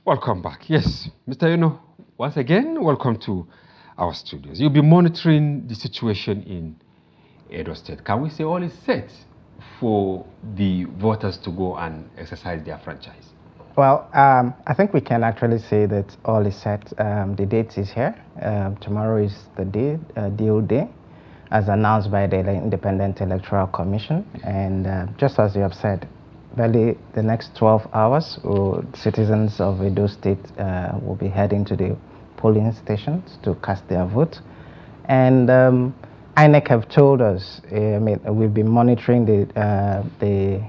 Welcome back. Yes, Mr. Once again, welcome to our studios. You'll be monitoring the situation in Edo State. Can we say all is set for the voters to go and exercise their franchise? Well, I think we can actually say that all is set. The date is here. Tomorrow is the day, due day, as announced by the Independent Electoral Commission. And just as you have said, barely the next 12 hours, citizens of Edo State will be heading to the polling stations to cast their vote. And INEC have told us, we've been monitoring the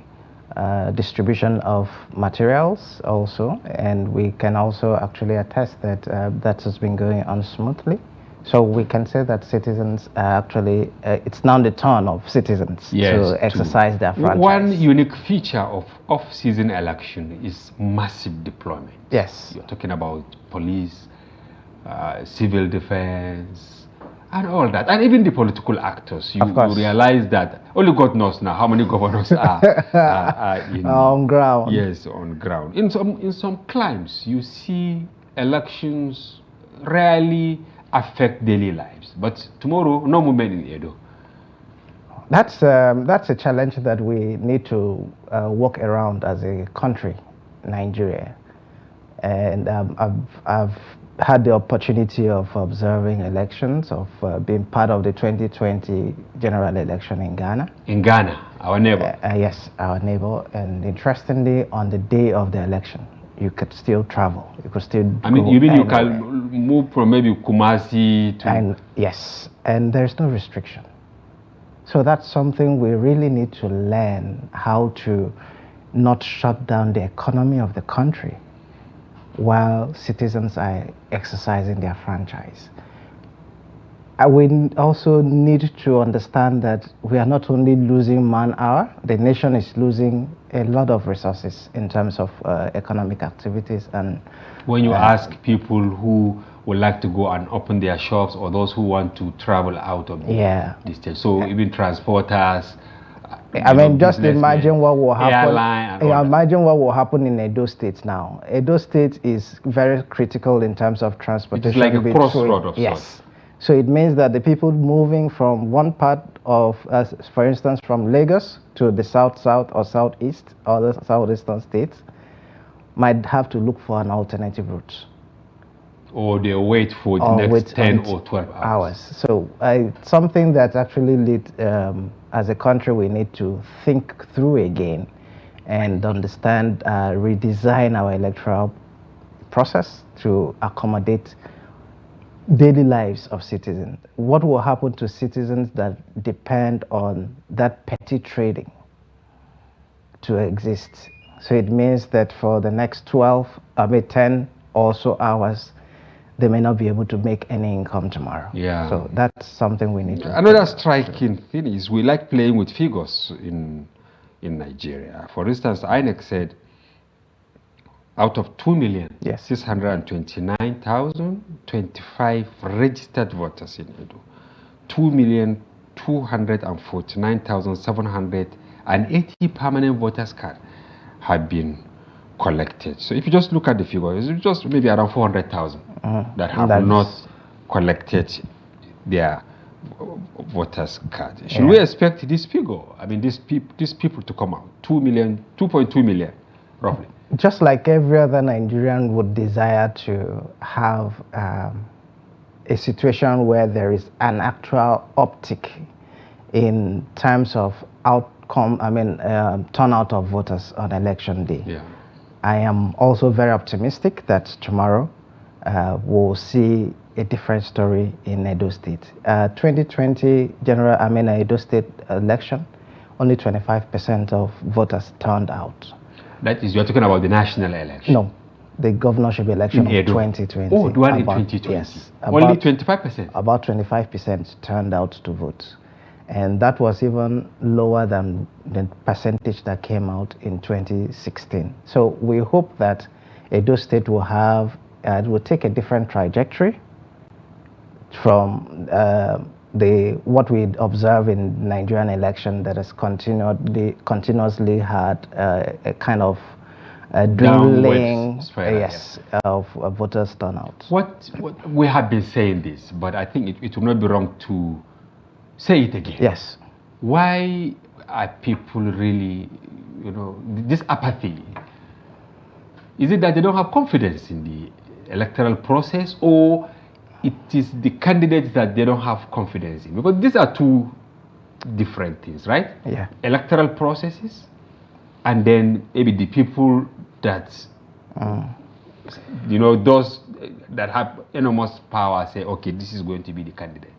distribution of materials also, and we can also actually attest that that has been going on smoothly. So we can say that citizens are actually, it's now the turn of citizens to exercise their franchise. One unique feature of off-season election is massive deployment. Yes. You're talking about police, civil defense, and all that, and even the political actors. You realize that only God knows now how many governors are on ground. Yes, on ground. In some climes, you see elections rarely affect daily lives, but tomorrow, no movement in Edo. That's a challenge that we need to work around as a country, Nigeria. And I've had the opportunity of observing elections, of being part of the 2020 general election in Ghana. In Ghana, our neighbor. Yes, our neighbor. And interestingly, on the day of the election, you could still travel. You could still you mean anywhere. You can move from maybe Kumasi to... Yes, and there's no restriction. So that's something we really need to learn, how to not shut down the economy of the country while citizens are exercising their franchise. We also need to understand that we are not only losing man-hour, the nation is losing a lot of resources in terms of economic activities. And when you ask people who would like to go and open their shops, or those who want to travel out of the state, so even transporters, I mean, just imagine what will happen. Imagine what will happen in Edo State now. Edo State is very critical in terms of transportation. It's like a crossroad of sorts. So it means that the people moving from one part of, for instance, from Lagos to the south or southeast or the southeastern states might have to look for an alternative route. Or they wait for the next 10 or 12 hours. So it's something that actually as a country, we need to think through again and understand, redesign our electoral process to accommodate daily lives of citizens. What will happen to citizens that depend on that petty trading to exist? So it means that for the next 10 or so hours, they may not be able to make any income tomorrow. Yeah. So that's something we need to... Another striking thing is we like playing with figures in Nigeria. For instance, INEC said out of 2,629,025 registered voters in Edo, 2,249,780 permanent voters cards have been collected. So if you just look at the figures, it's just maybe around 400,000 that have not collected their voters card. Should we expect this figure? I mean, these people to come out, 2.2 million, roughly. Just like every other Nigerian would desire to have a situation where there is an actual uptick in terms of outcome, turnout of voters on election day. Yeah. I am also very optimistic that tomorrow we'll see a different story in Edo State. 2020 Edo State election, only 25% of voters turned out. That is, you're talking about the national election? No, the governorship election of 2020. Oh, the one in 2020? Yes. Only 25%? About 25% turned out to vote. And that was even lower than the percentage that came out in 2016. So we hope that Edo State will will take a different trajectory from what we observe in Nigerian election that has continuously had a kind of dwindling spiral, yes, of voters turnout. What we have been saying this, but I think it would not be wrong to say it again. Yes. Why are people really, this apathy? Is it that they don't have confidence in the electoral process, or it is the candidates that they don't have confidence in? Because these are two different things, right? Yeah. Electoral processes, and then maybe the people that, those that have enormous power say, okay, this is going to be the candidate.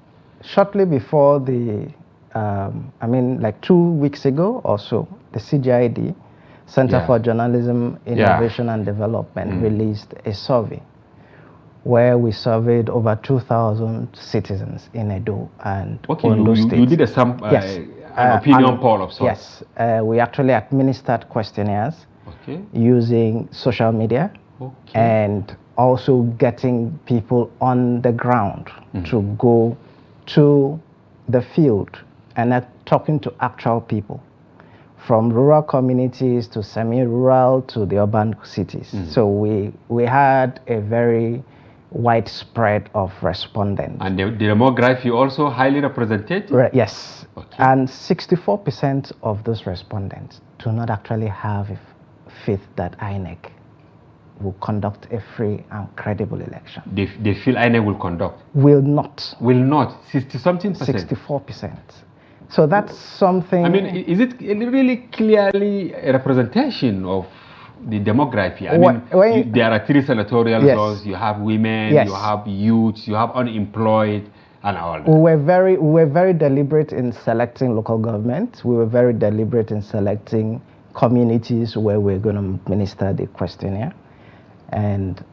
Shortly before the, like 2 weeks ago or so, the CGID, Center for Journalism, Innovation and Development, released a survey where we surveyed over 2,000 citizens in Edo and Ondo State. You did an opinion poll of sorts. Yes, we actually administered questionnaires using social media and also getting people on the ground to go to the field and talking to actual people, from rural communities to semi-rural to the urban cities. So we had a very widespread of respondents. And the demography also highly represented? Yes. And 64% of those respondents do not actually have faith that INEC will conduct a free and credible election. They feel INEC will conduct? Will not. Will not? 60-something percent? 64%. So that's something... I mean, is it really clearly a representation of the demography? I mean, there are 3 senatorial zones, you have women, you have youths, you have unemployed, and all that. We were very deliberate in selecting local government. We were very deliberate in selecting communities where we're going to administer the questionnaire. And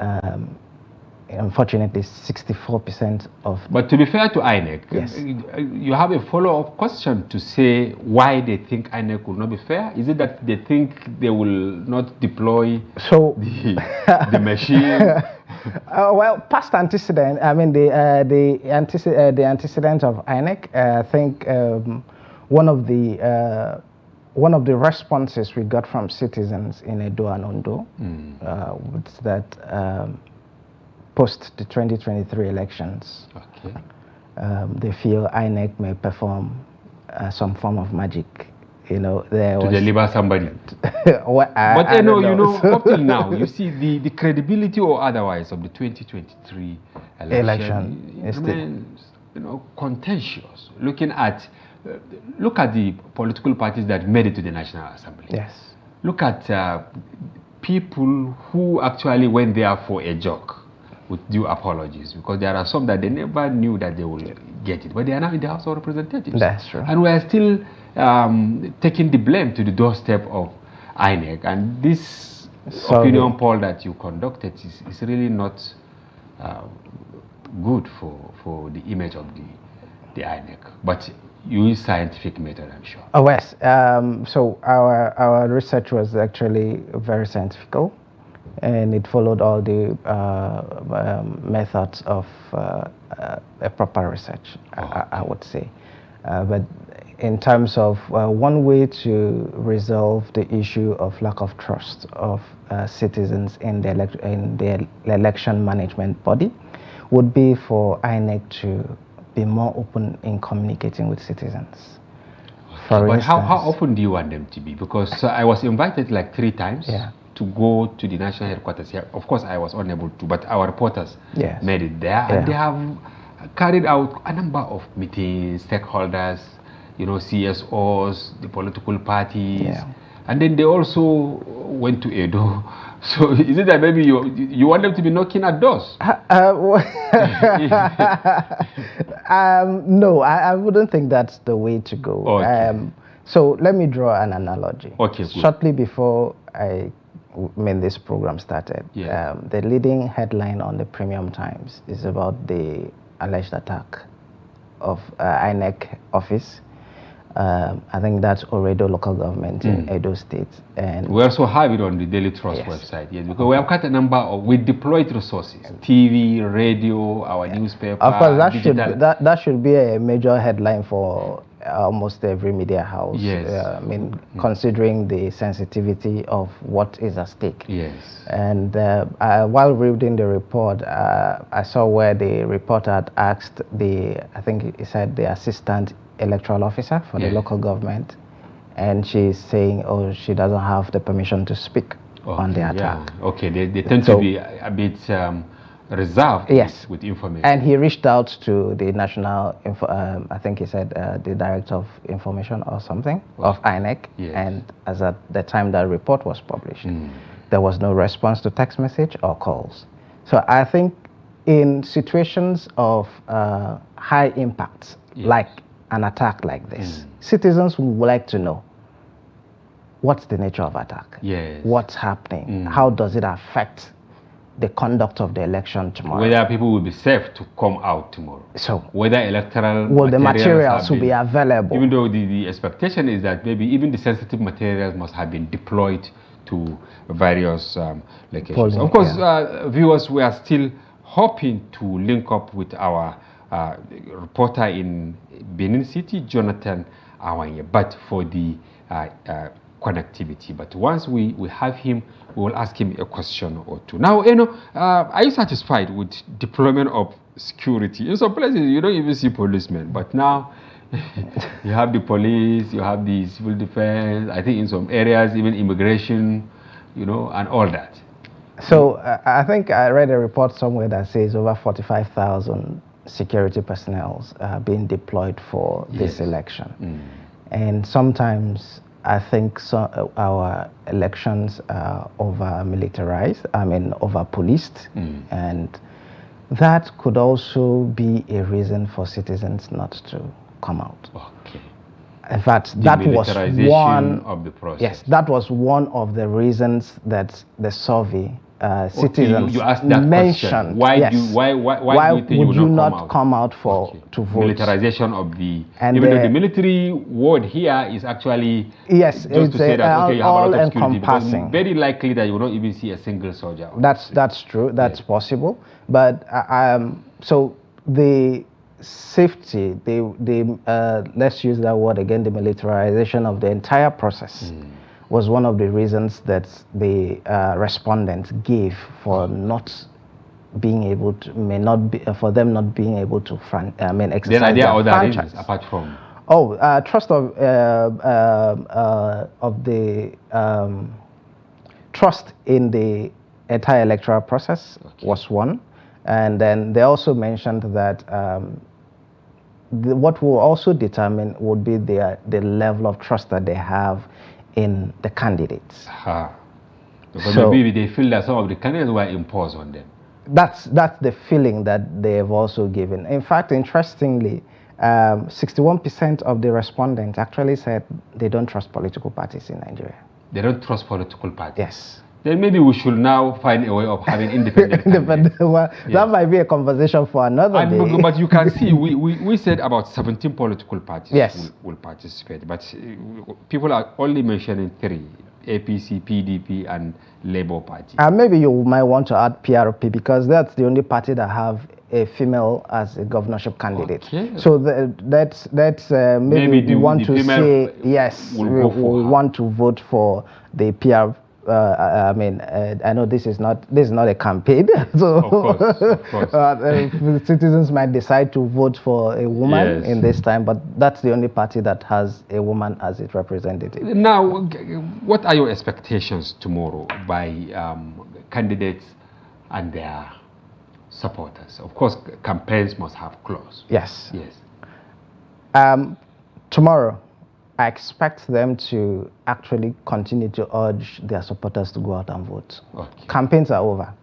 unfortunately, 64% of... But to be fair to INEC, you have a follow-up question to say why they think INEC will not be fair? Is it that they think they will not deploy the machine? Well, past antecedent, the antecedent of INEC, I think one of the responses we got from citizens in Edo and Ondo was that post the 2023 elections, they feel INEC may perform some form of magic. To deliver somebody. But up till now, you see the credibility or otherwise of the 2023 election remains, contentious. Look at the political parties that made it to the National Assembly. Yes. Look at people who actually went there for a joke, with due apologies, because there are some that they never knew that they will get it, but they are now in the House of Representatives. That's true. And we are still taking the blame to the doorstep of INEC. And this opinion poll that you conducted is really not good for the image of the INEC. But you use scientific method, I'm sure. Oh, yes. So our research was actually very scientific, and it followed all the methods of a proper research, I would say. But in terms of one way to resolve the issue of lack of trust of citizens in the election management body would be for INEC to be more open in communicating with citizens. But how often do you want them to be? Because I was invited like 3 times to go to the national headquarters here. Of course, I was unable to, but our reporters made it there, and they have carried out a number of meetings, stakeholders, CSOs, the political parties, and then they also went to Edo. So is it that maybe you want them to be knocking at doors? No, I wouldn't think that's the way to go. Okay. So let me draw an analogy. Okay, shortly before this program started, the leading headline on the Premium Times is about the alleged attack of INEC office. I think that's Oredo local government in Edo State. And we also have it on the Daily Trust website, because we have quite a number we deployed resources, TV, radio, our newspaper, of course, digital. that should be a major headline for almost every media house. Yes. I mean, considering the sensitivity of what is at stake. Yes. And while reading the report, I saw where the reporter had asked I think he said the assistant electoral officer for the local government, and she's saying, oh, she doesn't have the permission to speak on the attack. Yeah. Okay, they tend to be a bit reserved with information. And he reached out to the national, I think he said the director of information or something of INEC, and as at the time that report was published, there was no response to text message or calls. So I think in situations of high impact, like an attack like this, citizens would like to know what's the nature of attack, what's happening, how does it affect the conduct of the election tomorrow. Whether people will be safe to come out tomorrow. So whether electoral the materials will be available. Even though the expectation is that maybe even the sensitive materials must have been deployed to various locations. Of course, viewers, we are still hoping to link up with our reporter in Benin City, Jonathan Awanye, but for the connectivity. But once we have him, we will ask him a question or two. Now, are you satisfied with deployment of security? In some places, you don't even see policemen, but now you have the police, you have the civil defense, I think in some areas, even immigration, and all that. So I think I read a report somewhere that says over 45,000 security personnel being deployed for this election. And sometimes I think our elections are over-militarized, over-policed, and that could also be a reason for citizens not to come out. Okay. In fact, that was one of the process. Yes, that was one of the reasons that the survey citizens you asked that mentioned. Why do you think would you not come out to vote? Militarization of the even though the military word here is actually just to say that you have a lot of security, because very likely that you will not even see a single soldier. That's true. That's possible. But so the safety, let's use that word again, the militarization of the entire process was one of the reasons that the respondents gave for not being able to, for them not being able to exercise their franchise. Other reasons apart from trust of the trust in the entire electoral process was one, and then they also mentioned that what will also determine would be the level of trust that they have in the candidates. So maybe they feel that some of the candidates were imposed on them. That's the feeling that they have also given. In fact, interestingly, 61% of the respondents actually said they don't trust political parties in Nigeria. They don't trust political parties? Yes. Then maybe we should now find a way of having independent candidates. That might be a conversation for another day. But you can see, we said about 17 political parties will participate, but people are only mentioning 3, APC, PDP, and Labour Party. And maybe you might want to add PRP, because that's the only party that have a female as a governorship candidate. Okay. So that's maybe we want to say, yes, we want to vote for the PRP. I know this is not a campaign, so of course. Citizens might decide to vote for a woman in this time, but that's the only party that has a woman as its representative. Now, what are your expectations tomorrow by candidates and their supporters? Of course, campaigns must have closed. Yes. Tomorrow, I expect them to actually continue to urge their supporters to go out and vote. Campaigns are over.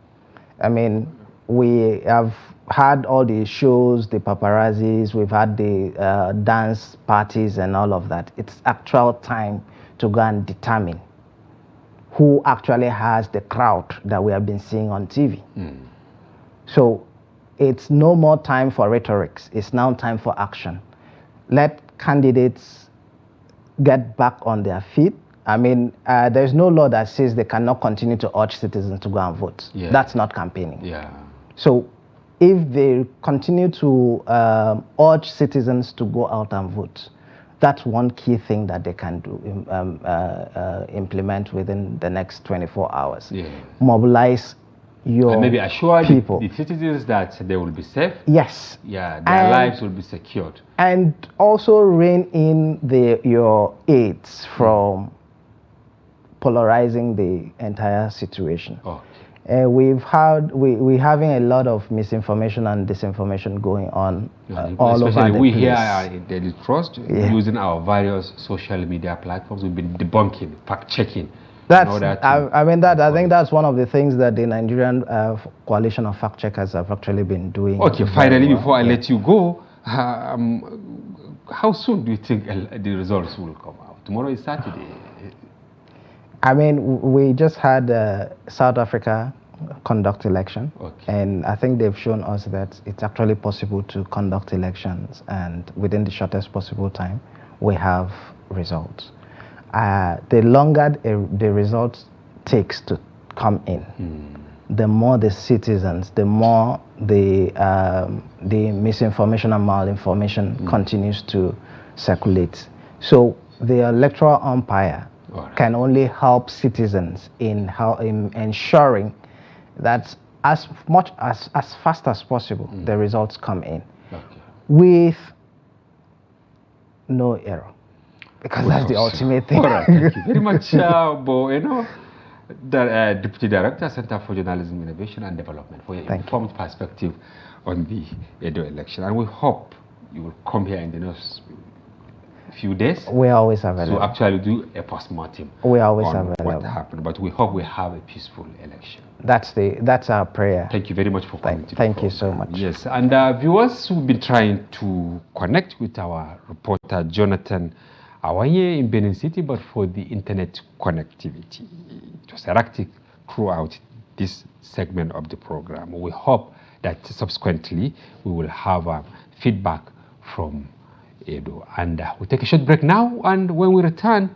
We have had all the shows, the paparazzis, we've had the dance parties and all of that. It's actual time to go and determine who actually has the crowd that we have been seeing on TV. So it's no more time for rhetorics. It's now time for action. Let candidates get back on their feet. There's no law that says they cannot continue to urge citizens to go and vote. That's not campaigning. So if they continue to urge citizens to go out and vote, that's one key thing that they can do, implement within the next 24 hours. Yeah. Mobilize your and maybe assure people. the citizens that they will be safe. Yes. Yeah, their lives will be secured. And also rein in your aides from polarizing the entire situation. Okay. We're having a lot of misinformation and disinformation going on all over the place. Especially we here at Daily Trust, using our various social media platforms, we've been debunking, fact-checking. I think that's one of the things that the Nigerian coalition of fact checkers have actually been doing. Okay, finally, before I let you go, how soon do you think the results will come out? Tomorrow is Saturday. I mean, we just had South Africa conduct election, and I think they've shown us that it's actually possible to conduct elections, and within the shortest possible time, we have results. The longer the results takes to come in, the more the citizens, the more the misinformation and malinformation continues to circulate. So the electoral umpire can only help citizens in ensuring that as fast as possible the results come in with no error. Because that's the ultimate thing. All right, thank you very much, Bo, the Deputy Director, Center for Journalism, Innovation and Development, for your informed perspective on the Edo election. And we hope you will come here in the next few days. We're always available. So actually do a post-mortem. We're always on available. what happened, but we hope we have a peaceful election. That's our prayer. Thank you very much for coming. Thank you so much. Yes, and viewers who've been trying to connect with our reporter Jonathan Awanye in Benin City, but for the internet connectivity. It was erratic throughout this segment of the program. We hope that subsequently we will have feedback from Edo. And we'll take a short break now, and when we return,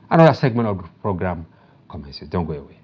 another segment of the program commences. Don't go away.